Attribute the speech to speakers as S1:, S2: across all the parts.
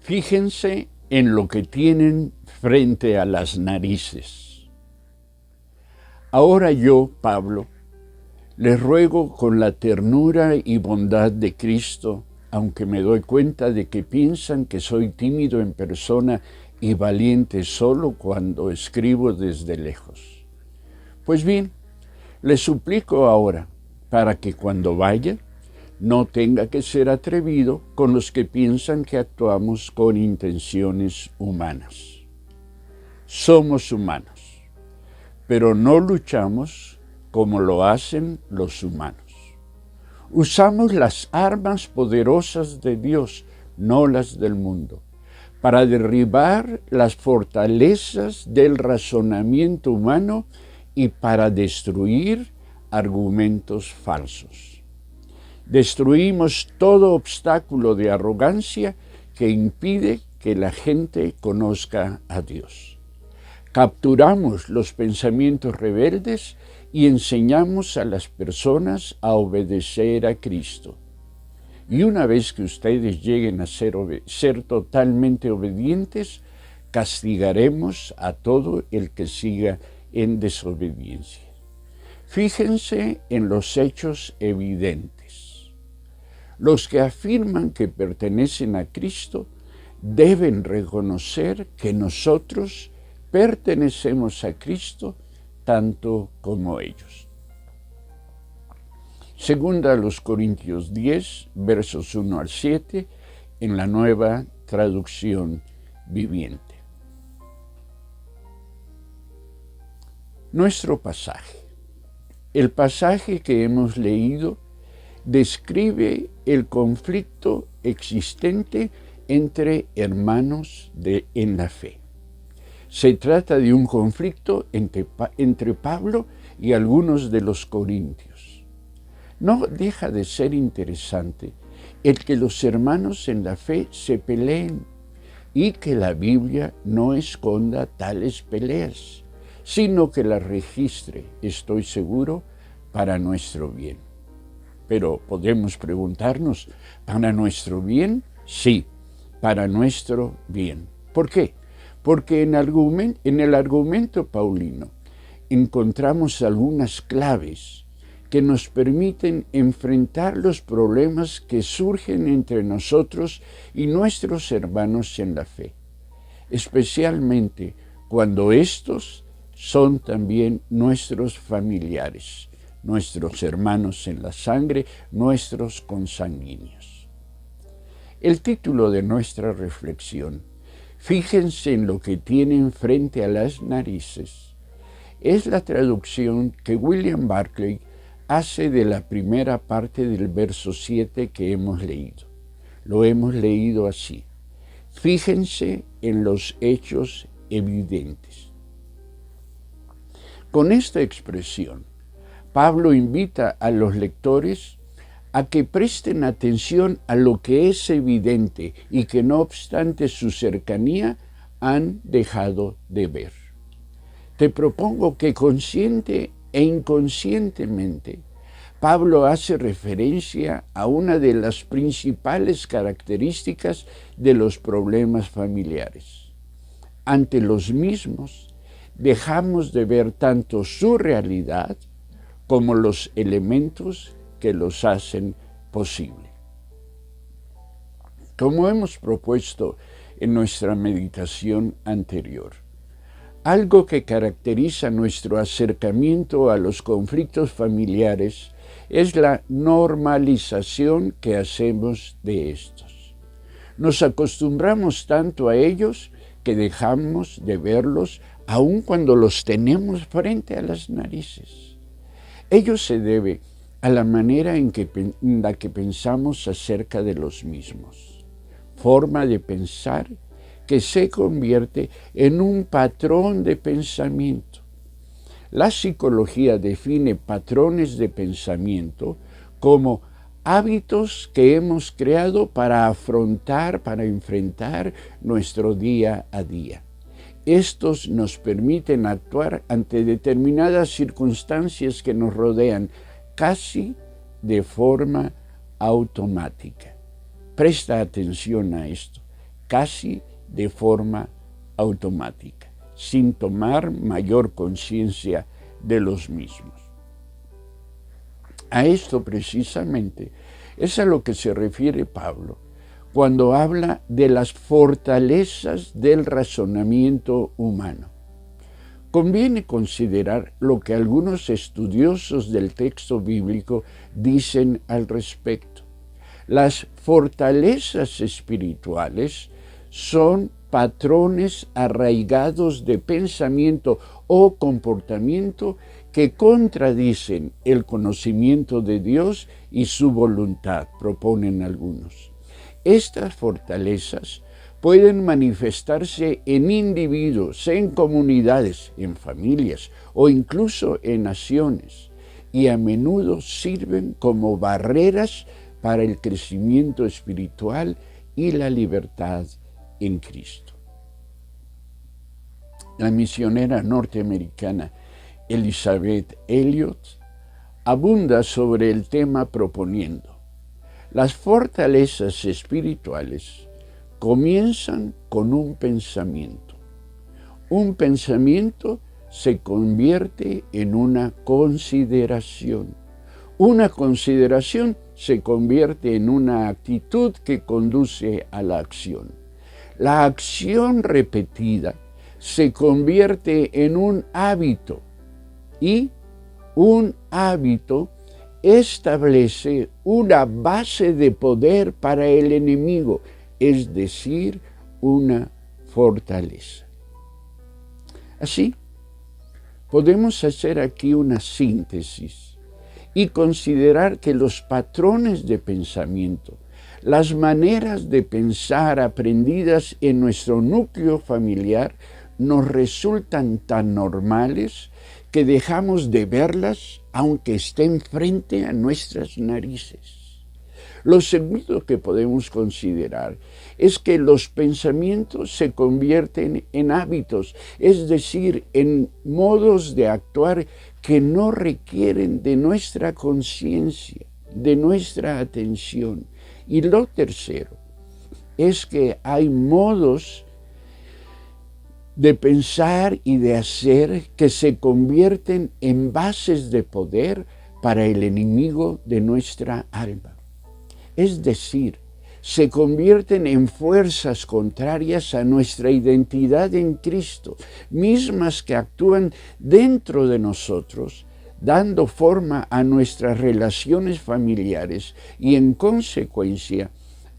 S1: Fíjense en lo que tienen frente a las narices. Ahora yo, Pablo, les ruego con la ternura y bondad de Cristo, aunque me doy cuenta de que piensan que soy tímido en persona y valiente solo cuando escribo desde lejos. Pues bien, les suplico ahora, para que cuando vaya, no tenga que ser atrevido con los que piensan que actuamos con intenciones humanas. Somos humanos, pero no luchamos como lo hacen los humanos. Usamos las armas poderosas de Dios, no las del mundo, para derribar las fortalezas del razonamiento humano y para destruir argumentos falsos. Destruimos todo obstáculo de arrogancia que impide que la gente conozca a Dios. Capturamos los pensamientos rebeldes y enseñamos a las personas a obedecer a Cristo. Y una vez que ustedes lleguen a ser totalmente obedientes, castigaremos a todo el que siga en desobediencia. Fíjense en los hechos evidentes. Los que afirman que pertenecen a Cristo deben reconocer que nosotros pertenecemos a Cristo tanto como ellos. Segunda a los Corintios 10, versos 1 al 7, en la Nueva Traducción Viviente. Nuestro pasaje. El pasaje que hemos leído describe el conflicto existente entre hermanos en la fe. Se trata de un conflicto entre Pablo y algunos de los corintios. No deja de ser interesante el que los hermanos en la fe se peleen y que la Biblia no esconda tales peleas, sino que las registre, estoy seguro, para nuestro bien. Pero podemos preguntarnos, ¿para nuestro bien? Sí, para nuestro bien. ¿Por qué? Porque en el argumento paulino encontramos algunas claves que nos permiten enfrentar los problemas que surgen entre nosotros y nuestros hermanos en la fe, especialmente cuando estos son también nuestros familiares, nuestros hermanos en la sangre, nuestros consanguíneos. El título de nuestra reflexión, fíjense en lo que tienen frente a las narices, es la traducción que William Barclay hace de la primera parte del verso 7 que hemos leído. Lo hemos leído así: fíjense en los hechos evidentes. Con esta expresión, Pablo invita a los lectores a que presten atención a lo que es evidente y que no obstante su cercanía han dejado de ver. Te propongo que consciente e inconscientemente Pablo hace referencia a una de las principales características de los problemas familiares. Ante los mismos, dejamos de ver tanto su realidad como los elementos que los hacen posible. Como hemos propuesto en nuestra meditación anterior, algo que caracteriza nuestro acercamiento a los conflictos familiares es la normalización que hacemos de estos. Nos acostumbramos tanto a ellos que dejamos de verlos aun cuando los tenemos frente a las narices. Ello se debe a la manera en la que pensamos acerca de los mismos, forma de pensar que se convierte en un patrón de pensamiento. La psicología define patrones de pensamiento como hábitos que hemos creado para enfrentar nuestro día a día. Estos nos permiten actuar ante determinadas circunstancias que nos rodean casi de forma automática. Presta atención a esto. casi de forma automática, sin tomar mayor conciencia de los mismos. A esto precisamente es a lo que se refiere Pablo cuando habla de las fortalezas del razonamiento humano. Conviene considerar lo que algunos estudiosos del texto bíblico dicen al respecto. Las fortalezas espirituales son patrones arraigados de pensamiento o comportamiento que contradicen el conocimiento de Dios y su voluntad, proponen algunos. Estas fortalezas pueden manifestarse en individuos, en comunidades, en familias o incluso en naciones, y a menudo sirven como barreras para el crecimiento espiritual y la libertad en Cristo. La misionera norteamericana Elisabeth Elliot abunda sobre el tema proponiendo: las fortalezas espirituales comienzan con un pensamiento. Un pensamiento se convierte en una consideración. Una consideración se convierte en una actitud que conduce a la acción. La acción repetida se convierte en un hábito y un hábito establece una base de poder para el enemigo, es decir, una fortaleza. Así, podemos hacer aquí una síntesis y considerar que los patrones de pensamiento, las maneras de pensar aprendidas en nuestro núcleo familiar, nos resultan tan normales que dejamos de verlas aunque estén frente a nuestras narices. Lo segundo que podemos considerar es que los pensamientos se convierten en hábitos, es decir, en modos de actuar que no requieren de nuestra conciencia, de nuestra atención. Y lo tercero es que hay modos de pensar y de hacer que se convierten en bases de poder para el enemigo de nuestra alma. Es decir, se convierten en fuerzas contrarias a nuestra identidad en Cristo, mismas que actúan dentro de nosotros, dando forma a nuestras relaciones familiares y, en consecuencia,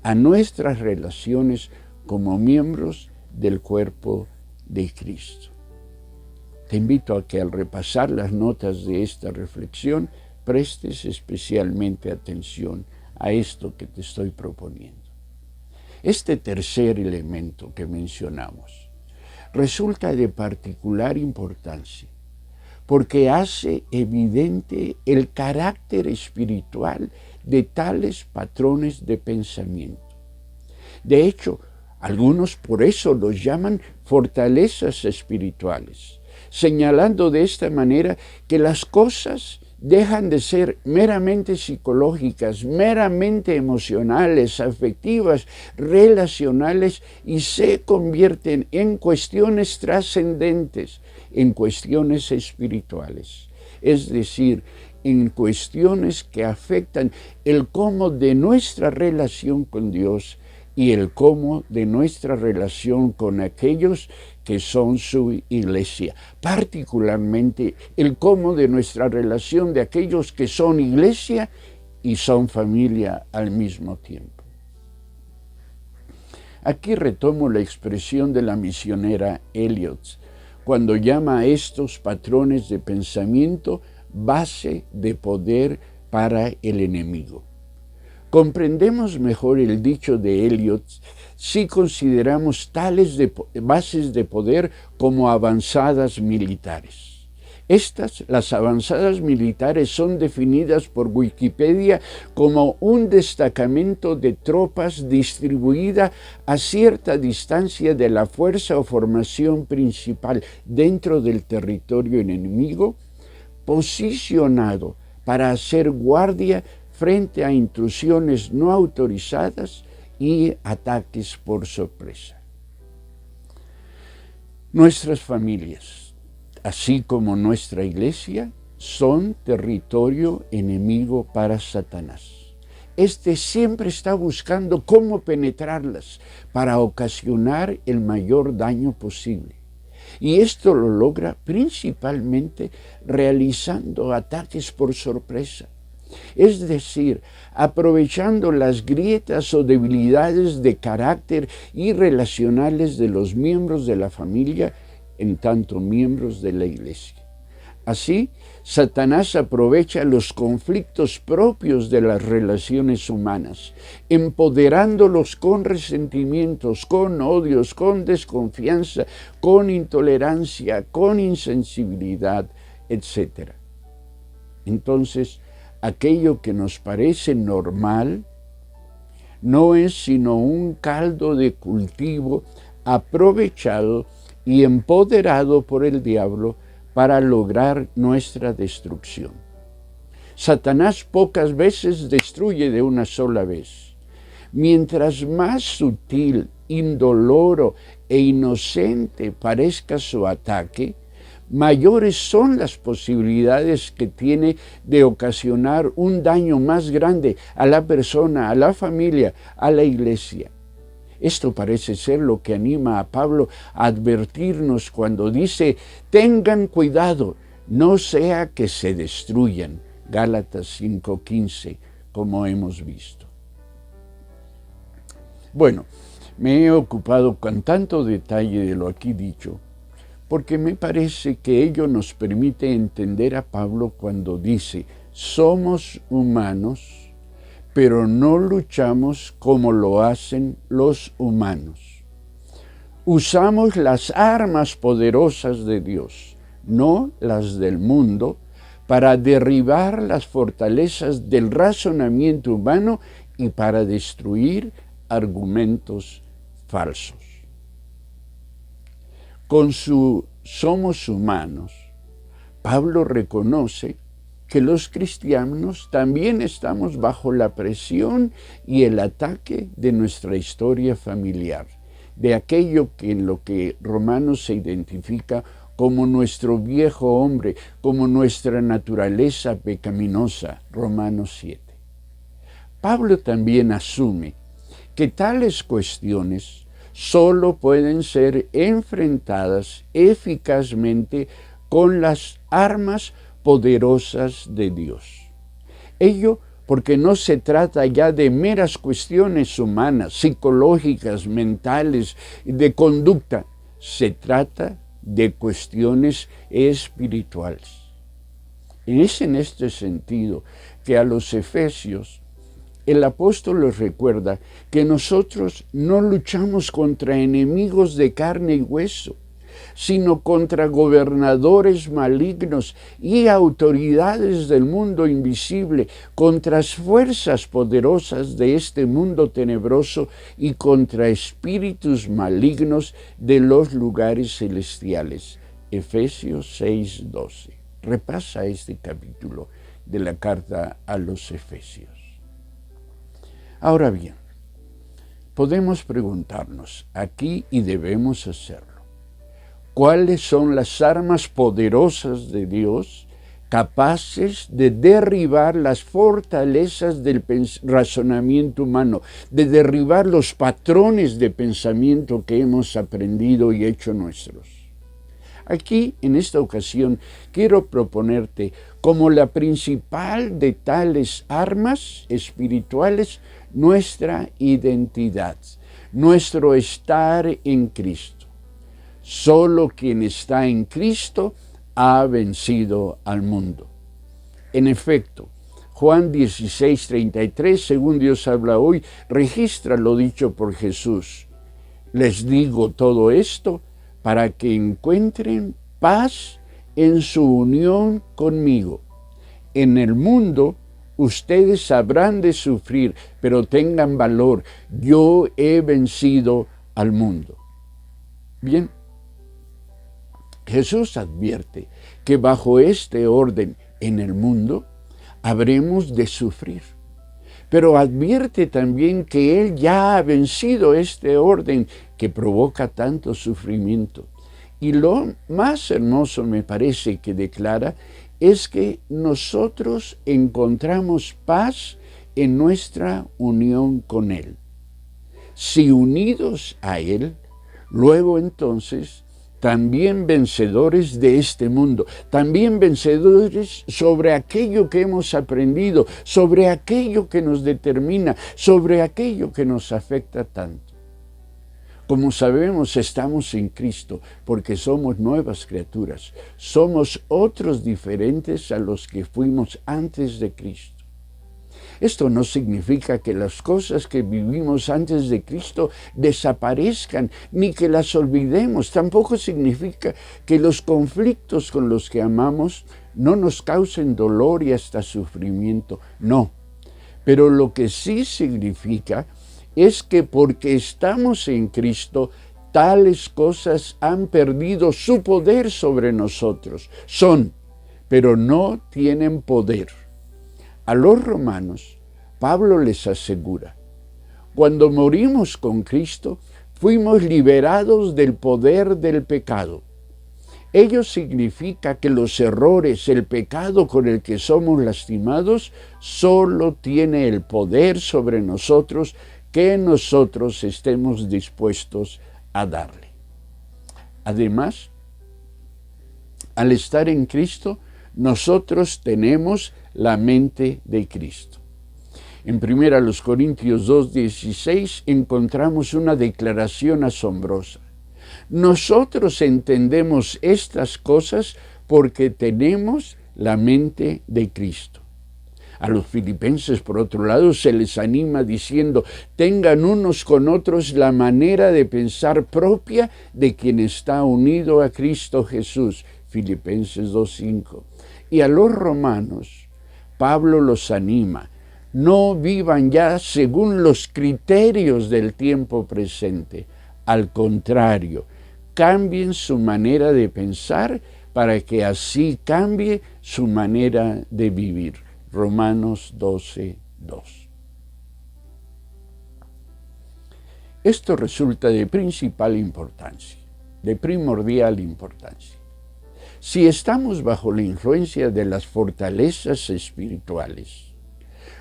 S1: a nuestras relaciones como miembros del cuerpo de Cristo. Te invito a que al repasar las notas de esta reflexión prestes especialmente atención a esto que te estoy proponiendo. Este tercer elemento que mencionamos resulta de particular importancia porque hace evidente el carácter espiritual de tales patrones de pensamiento. De hecho, algunos por eso los llaman fortalezas espirituales, señalando de esta manera que las cosas dejan de ser meramente psicológicas, meramente emocionales, afectivas, relacionales y se convierten en cuestiones trascendentes, en cuestiones espirituales. Es decir, en cuestiones que afectan el cómo de nuestra relación con Dios y el cómo de nuestra relación con aquellos que son su iglesia, particularmente el cómo de nuestra relación de aquellos que son iglesia y son familia al mismo tiempo. Aquí retomo la expresión de la misionera Elliot, cuando llama a estos patrones de pensamiento base de poder para el enemigo. Comprendemos mejor el dicho de Elliot si consideramos tales bases de poder como avanzadas militares. Las avanzadas militares, son definidas por Wikipedia como un destacamento de tropas distribuida a cierta distancia de la fuerza o formación principal dentro del territorio enemigo, posicionado para hacer guardia frente a intrusiones no autorizadas y ataques por sorpresa. Nuestras familias, así como nuestra iglesia, son territorio enemigo para Satanás. Este siempre está buscando cómo penetrarlas para ocasionar el mayor daño posible. Y esto lo logra principalmente realizando ataques por sorpresa. Es decir, aprovechando las grietas o debilidades de carácter y relacionales de los miembros de la familia, en tanto miembros de la iglesia. Así, Satanás aprovecha los conflictos propios de las relaciones humanas, empoderándolos con resentimientos, con odios, con desconfianza, con intolerancia, con insensibilidad, etc. Entonces, aquello que nos parece normal no es sino un caldo de cultivo aprovechado y empoderado por el diablo para lograr nuestra destrucción. Satanás pocas veces destruye de una sola vez. Mientras más sutil, indoloro e inocente parezca su ataque, mayores son las posibilidades que tiene de ocasionar un daño más grande a la persona, a la familia, a la iglesia. Esto parece ser lo que anima a Pablo a advertirnos cuando dice: tengan cuidado, no sea que se destruyan. Gálatas 5:15, como hemos visto. Bueno, me he ocupado con tanto detalle de lo aquí dicho, porque me parece que ello nos permite entender a Pablo cuando dice: somos humanos, pero no luchamos como lo hacen los humanos. Usamos las armas poderosas de Dios, no las del mundo, para derribar las fortalezas del razonamiento humano y para destruir argumentos falsos. Con su somos humanos, Pablo reconoce que los cristianos también estamos bajo la presión y el ataque de nuestra historia familiar, de aquello que en lo que Romanos se identifica como nuestro viejo hombre, como nuestra naturaleza pecaminosa, Romanos 7. Pablo también asume que tales cuestiones solo pueden ser enfrentadas eficazmente con las armas poderosas de Dios. Ello porque no se trata ya de meras cuestiones humanas, psicológicas, mentales, de conducta. Se trata de cuestiones espirituales. Es en este sentido que a los efesios el apóstol les recuerda que nosotros no luchamos contra enemigos de carne y hueso, sino contra gobernadores malignos y autoridades del mundo invisible, contra fuerzas poderosas de este mundo tenebroso y contra espíritus malignos de los lugares celestiales. Efesios 6:12. Repasa este capítulo de la carta a los Efesios. Ahora bien, podemos preguntarnos aquí, y debemos hacerlo, ¿cuáles son las armas poderosas de Dios capaces de derribar las fortalezas del razonamiento humano, de derribar los patrones de pensamiento que hemos aprendido y hecho nuestros? Aquí, en esta ocasión, quiero proponerte como la principal de tales armas espirituales nuestra identidad, nuestro estar en Cristo. Solo quien está en Cristo ha vencido al mundo. En efecto, Juan 16:33, según Dios habla hoy, registra lo dicho por Jesús. Les digo todo esto para que encuentren paz en su unión conmigo. En el mundo ustedes habrán de sufrir, pero tengan valor. Yo he vencido al mundo. Bien, Jesús advierte que bajo este orden en el mundo habremos de sufrir. pero advierte también que Él ya ha vencido este orden que provoca tanto sufrimiento. Y lo más hermoso me parece que declara es que nosotros encontramos paz en nuestra unión con Él. Si unidos a Él, luego entonces también vencedores de este mundo, también vencedores sobre aquello que hemos aprendido, sobre aquello que nos determina, sobre aquello que nos afecta tanto. Como sabemos, estamos en Cristo porque somos nuevas criaturas. Somos otros diferentes a los que fuimos antes de Cristo. Esto no significa que las cosas que vivimos antes de Cristo desaparezcan, ni que las olvidemos. Tampoco significa que los conflictos con los que amamos no nos causen dolor y hasta sufrimiento. No. Pero lo que sí significa es que porque estamos en Cristo, tales cosas han perdido su poder sobre nosotros. Son, pero no tienen poder. A los romanos, Pablo les asegura, cuando morimos con Cristo, fuimos liberados del poder del pecado. Ello significa que los errores, el pecado con el que somos lastimados, solo tiene el poder sobre nosotros que nosotros estemos dispuestos a darle. Además, al estar en Cristo, nosotros tenemos la mente de Cristo. En 1 Corintios 2:16 encontramos una declaración asombrosa. Nosotros entendemos estas cosas porque tenemos la mente de Cristo. A los filipenses, por otro lado, se les anima diciendo, tengan unos con otros la manera de pensar propia de quien está unido a Cristo Jesús. Filipenses 2:5. Y a los romanos, Pablo los anima, no vivan ya según los criterios del tiempo presente. Al contrario, cambien su manera de pensar para que así cambie su manera de vivir. Romanos 12:2. Esto resulta de principal importancia, de primordial importancia. Si estamos bajo la influencia de las fortalezas espirituales,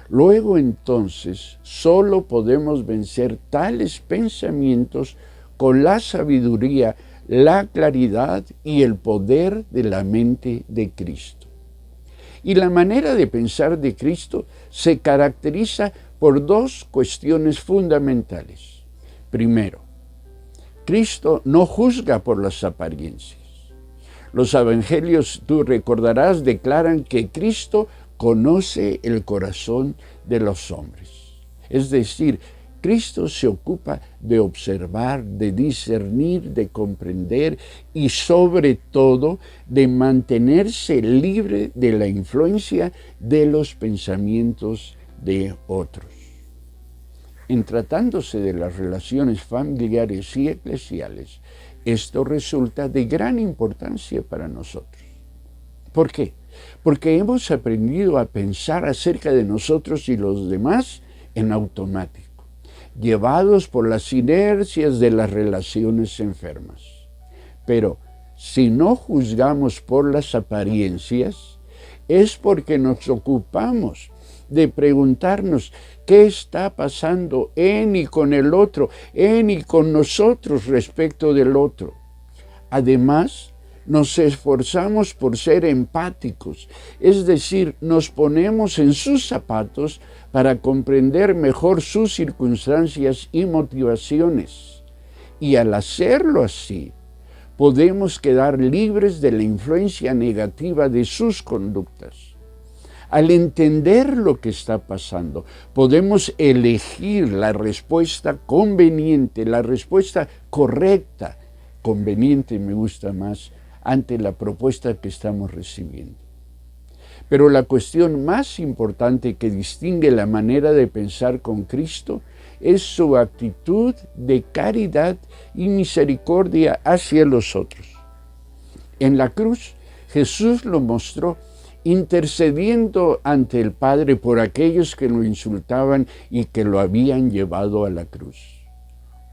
S1: luego entonces solo podemos vencer tales pensamientos con la sabiduría, la claridad y el poder de la mente de Cristo. Y la manera de pensar de Cristo se caracteriza por dos cuestiones fundamentales. Primero, Cristo no juzga por las apariencias. Los evangelios, tú recordarás, declaran que Cristo conoce el corazón de los hombres. Es decir, Cristo se ocupa de observar, de discernir, de comprender y sobre todo de mantenerse libre de la influencia de los pensamientos de otros. En tratándose de las relaciones familiares y eclesiales, esto resulta de gran importancia para nosotros. ¿Por qué? Porque hemos aprendido a pensar acerca de nosotros y los demás en automático, llevados por las inercias de las relaciones enfermas. Pero si no juzgamos por las apariencias, es porque nos ocupamos de preguntarnos qué está pasando en y con el otro, en y con nosotros respecto del otro. Además, nos esforzamos por ser empáticos, es decir, nos ponemos en sus zapatos para comprender mejor sus circunstancias y motivaciones. Y al hacerlo así, podemos quedar libres de la influencia negativa de sus conductas. Al entender lo que está pasando, podemos elegir la respuesta conveniente, la respuesta correcta. Conveniente me gusta más ante la propuesta que estamos recibiendo. Pero la cuestión más importante que distingue la manera de pensar con Cristo es su actitud de caridad y misericordia hacia los otros. En la cruz, Jesús lo mostró intercediendo ante el Padre por aquellos que lo insultaban y que lo habían llevado a la cruz.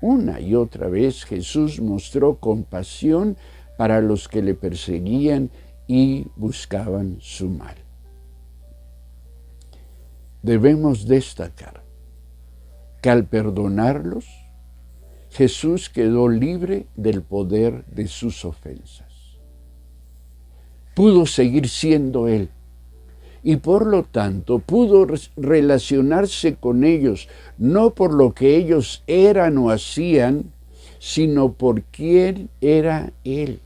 S1: Una y otra vez Jesús mostró compasión para los que le perseguían y buscaban su mal. Debemos destacar que al perdonarlos, Jesús quedó libre del poder de sus ofensas. Pudo seguir siendo Él y por lo tanto pudo relacionarse con ellos, no por lo que ellos eran o hacían, sino por quién era Él.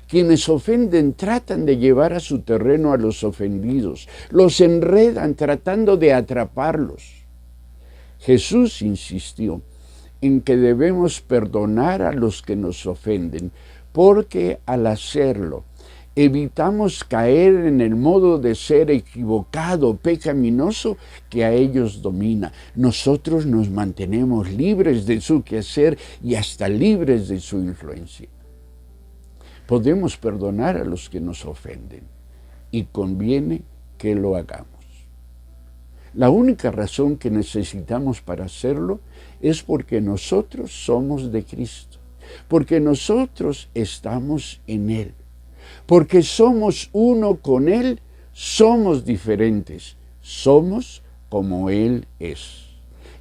S1: Quienes ofenden tratan de llevar a su terreno a los ofendidos, los enredan tratando de atraparlos. Jesús insistió en que debemos perdonar a los que nos ofenden, porque al hacerlo, evitamos caer en el modo de ser equivocado, pecaminoso que a ellos domina. Nosotros nos mantenemos libres de su quehacer y hasta libres de su influencia. Podemos perdonar a los que nos ofenden y conviene que lo hagamos. La única razón que necesitamos para hacerlo es porque nosotros somos de Cristo, porque nosotros estamos en Él. Porque somos uno con Él, somos diferentes, somos como Él es.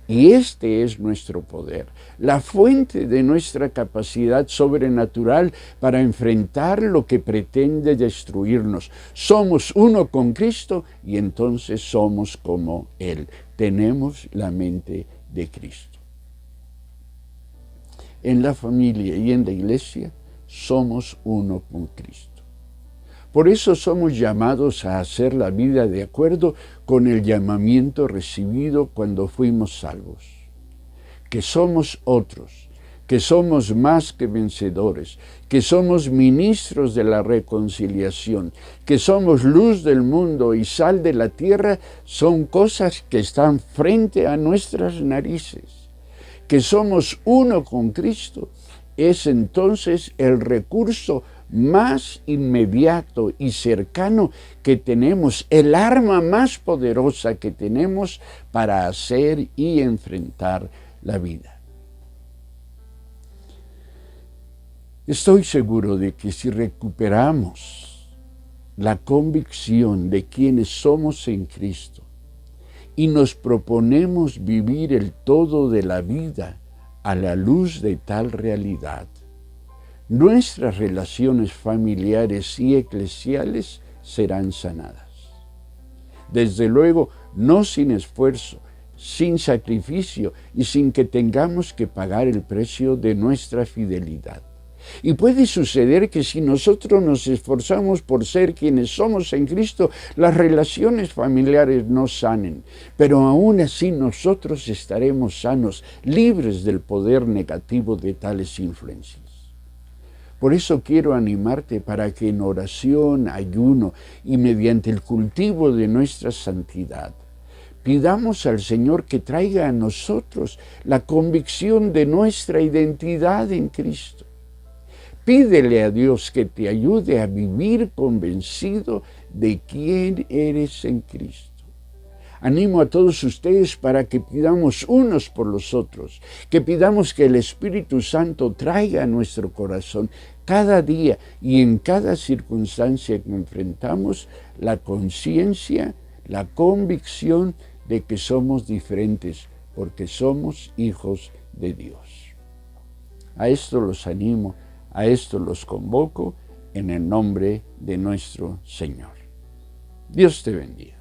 S1: Y este es nuestro poder, la fuente de nuestra capacidad sobrenatural para enfrentar lo que pretende destruirnos. Somos uno con Cristo y entonces somos como Él. Tenemos la mente de Cristo. En la familia y en la iglesia somos uno con Cristo. Por eso somos llamados a hacer la vida de acuerdo con el llamamiento recibido cuando fuimos salvos. Que somos otros, que somos más que vencedores, que somos ministros de la reconciliación, que somos luz del mundo y sal de la tierra, son cosas que están frente a nuestras narices. Que somos uno con Cristo es entonces el recurso más inmediato y cercano que tenemos, el arma más poderosa que tenemos para hacer y enfrentar la vida. Estoy seguro de que si recuperamos la convicción de quienes somos en Cristo y nos proponemos vivir el todo de la vida a la luz de tal realidad, nuestras relaciones familiares y eclesiales serán sanadas. Desde luego, no sin esfuerzo, sin sacrificio y sin que tengamos que pagar el precio de nuestra fidelidad. Y puede suceder que si nosotros nos esforzamos por ser quienes somos en Cristo, las relaciones familiares no sanen, pero aún así nosotros estaremos sanos, libres del poder negativo de tales influencias. Por eso quiero animarte para que en oración, ayuno y mediante el cultivo de nuestra santidad, pidamos al Señor que traiga a nosotros la convicción de nuestra identidad en Cristo. Pídele a Dios que te ayude a vivir convencido de quién eres en Cristo. Animo a todos ustedes para que pidamos unos por los otros, que pidamos que el Espíritu Santo traiga a nuestro corazón cada día y en cada circunstancia que enfrentamos la conciencia, la convicción de que somos diferentes, porque somos hijos de Dios. A esto los animo, a esto los convoco en el nombre de nuestro Señor. Dios te bendiga.